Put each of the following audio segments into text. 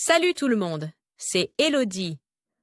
Salut tout le monde, c'est Elodie.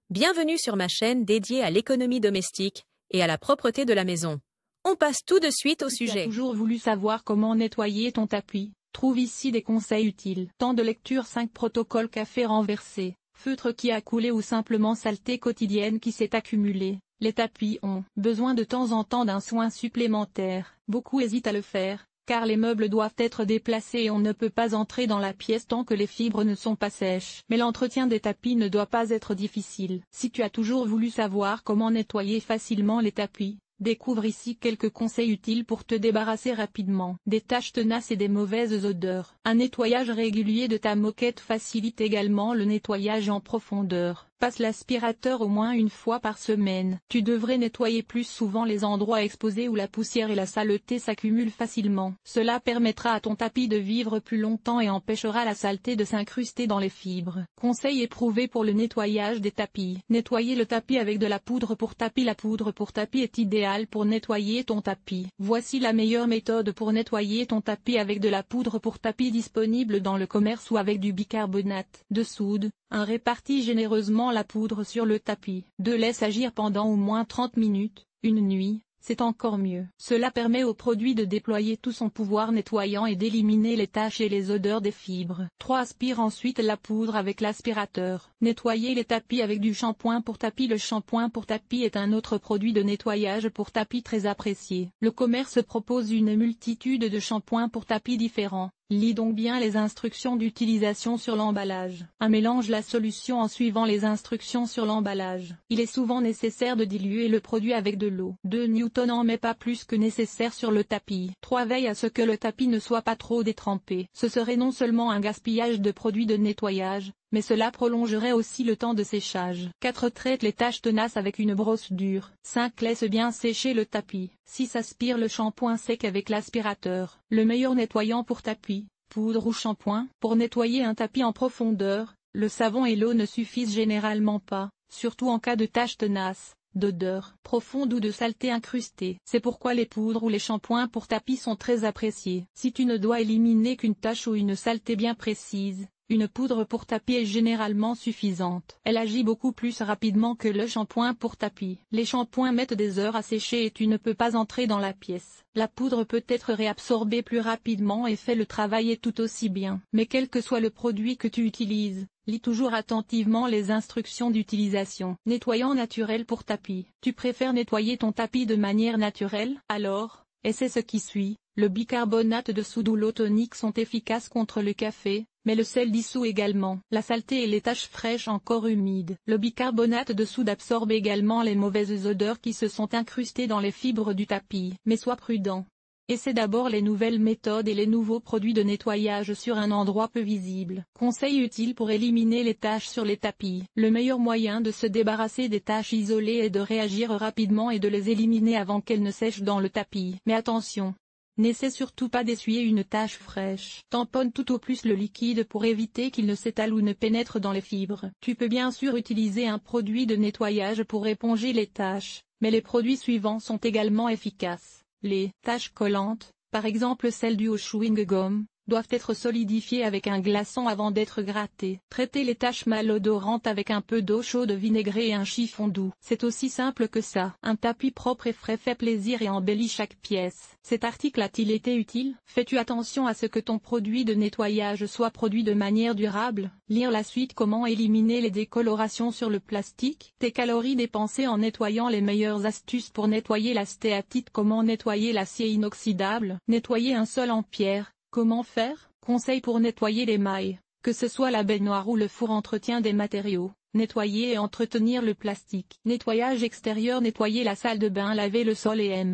Bienvenue sur ma chaîne dédiée à l'économie domestique et à la propreté de la maison. On passe tout de suite au Tu as sujet. toujours voulu savoir comment nettoyer ton tapis? Trouve ici des conseils utiles. Temps de lecture 5 protocoles café renversé, feutre qui a coulé ou simplement saleté quotidienne qui s'est accumulée. Les tapis ont besoin de temps en temps d'un soin supplémentaire. Beaucoup hésitent à le faire, car les meubles doivent être déplacés et on ne peut pas entrer dans la pièce tant que les fibres ne sont pas sèches. Mais l'entretien des tapis ne doit pas être difficile. Si tu as toujours voulu savoir comment nettoyer facilement les tapis, découvre ici quelques conseils utiles pour te débarrasser rapidement des taches tenaces et des mauvaises odeurs. Un nettoyage régulier de ta moquette facilite également le nettoyage en profondeur. Passe l'aspirateur au moins une fois par semaine. Tu devrais nettoyer plus souvent les endroits exposés où la poussière et la saleté s'accumulent facilement. Cela permettra à ton tapis de vivre plus longtemps et empêchera la saleté de s'incruster dans les fibres. Conseil éprouvé pour le nettoyage des tapis. Nettoyer le tapis avec de la poudre pour tapis. La poudre pour tapis est idéale pour nettoyer ton tapis. Voici la meilleure méthode pour nettoyer ton tapis avec de la poudre pour tapis disponible dans le commerce ou avec du bicarbonate de soude. 1. Répartis généreusement la poudre sur le tapis. 2. Laisse agir pendant au moins 30 minutes, une nuit, c'est encore mieux. Cela permet au produit de déployer tout son pouvoir nettoyant et d'éliminer les taches et les odeurs des fibres. 3. Aspire ensuite la poudre avec l'aspirateur. Nettoyer les tapis avec du shampoing pour tapis. Le shampoing pour tapis est un autre produit de nettoyage pour tapis très apprécié. Le commerce propose une multitude de shampoings pour tapis différents. Lis donc bien les instructions d'utilisation sur l'emballage. 1. Mélange la solution en suivant les instructions sur l'emballage. Il est souvent nécessaire de diluer le produit avec de l'eau. 2. Newton en met pas plus que nécessaire sur le tapis. 3. Veille à ce que le tapis ne soit pas trop détrempé. Ce serait non seulement un gaspillage de produits de nettoyage, mais cela prolongerait aussi le temps de séchage. 4. Traite les taches tenaces avec une brosse dure. 5. Laisse bien sécher le tapis. 6. Aspire le shampoing sec avec l'aspirateur. Le meilleur nettoyant pour tapis, poudre ou shampoing. Pour nettoyer un tapis en profondeur, le savon et l'eau ne suffisent généralement pas, surtout en cas de taches tenaces, d'odeur profonde ou de saleté incrustée. C'est pourquoi les poudres ou les shampoings pour tapis sont très appréciés. Si tu ne dois éliminer qu'une tache ou une saleté bien précise, une poudre pour tapis est généralement suffisante. Elle agit beaucoup plus rapidement que le shampoing pour tapis. Les shampoings mettent des heures à sécher et tu ne peux pas entrer dans la pièce. La poudre peut être réabsorbée plus rapidement et fait le travail tout aussi bien. Mais quel que soit le produit que tu utilises, lis toujours attentivement les instructions d'utilisation. Nettoyant naturel pour tapis. Tu préfères nettoyer ton tapis de manière naturelle? Alors, essaie ce qui suit. Le bicarbonate de soude ou l'eau tonique sont efficaces contre le café, mais le sel dissout également la saleté et les taches fraîches encore humides. Le bicarbonate de soude absorbe également les mauvaises odeurs qui se sont incrustées dans les fibres du tapis. Mais sois prudent. Essaie d'abord les nouvelles méthodes et les nouveaux produits de nettoyage sur un endroit peu visible. Conseil utile pour éliminer les taches sur les tapis. Le meilleur moyen de se débarrasser des taches isolées est de réagir rapidement et de les éliminer avant qu'elles ne sèchent dans le tapis. Mais attention! N'essaie surtout pas d'essuyer une tache fraîche. Tamponne tout au plus le liquide pour éviter qu'il ne s'étale ou ne pénètre dans les fibres. Tu peux bien sûr utiliser un produit de nettoyage pour éponger les taches, mais les produits suivants sont également efficaces. Les taches collantes, par exemple celles dues au chewing-gum, doivent être solidifiées avec un glaçon avant d'être grattées. Traitez les taches malodorantes avec un peu d'eau chaude vinaigrée et un chiffon doux. C'est aussi simple que ça. Un tapis propre et frais fait plaisir et embellit chaque pièce. Cet article a-t-il été utile? Fais-tu attention à ce que ton produit de nettoyage soit produit de manière durable? Lire la suite. Comment éliminer les décolorations sur le plastique? Tes calories dépensées en nettoyant. Les meilleures astuces pour nettoyer la stéatite. Comment nettoyer l'acier inoxydable? Nettoyer un sol en pierre. Comment faire? Conseils pour nettoyer les mailles. Que ce soit la baignoire ou le four. Entretien des matériaux. Nettoyer et entretenir le plastique. Nettoyage extérieur. Nettoyer la salle de bain. Laver le sol et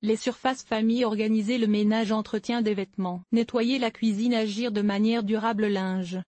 les surfaces famille. Organiser le ménage. Entretien des vêtements. Nettoyer la cuisine. Agir de manière durable. Linge.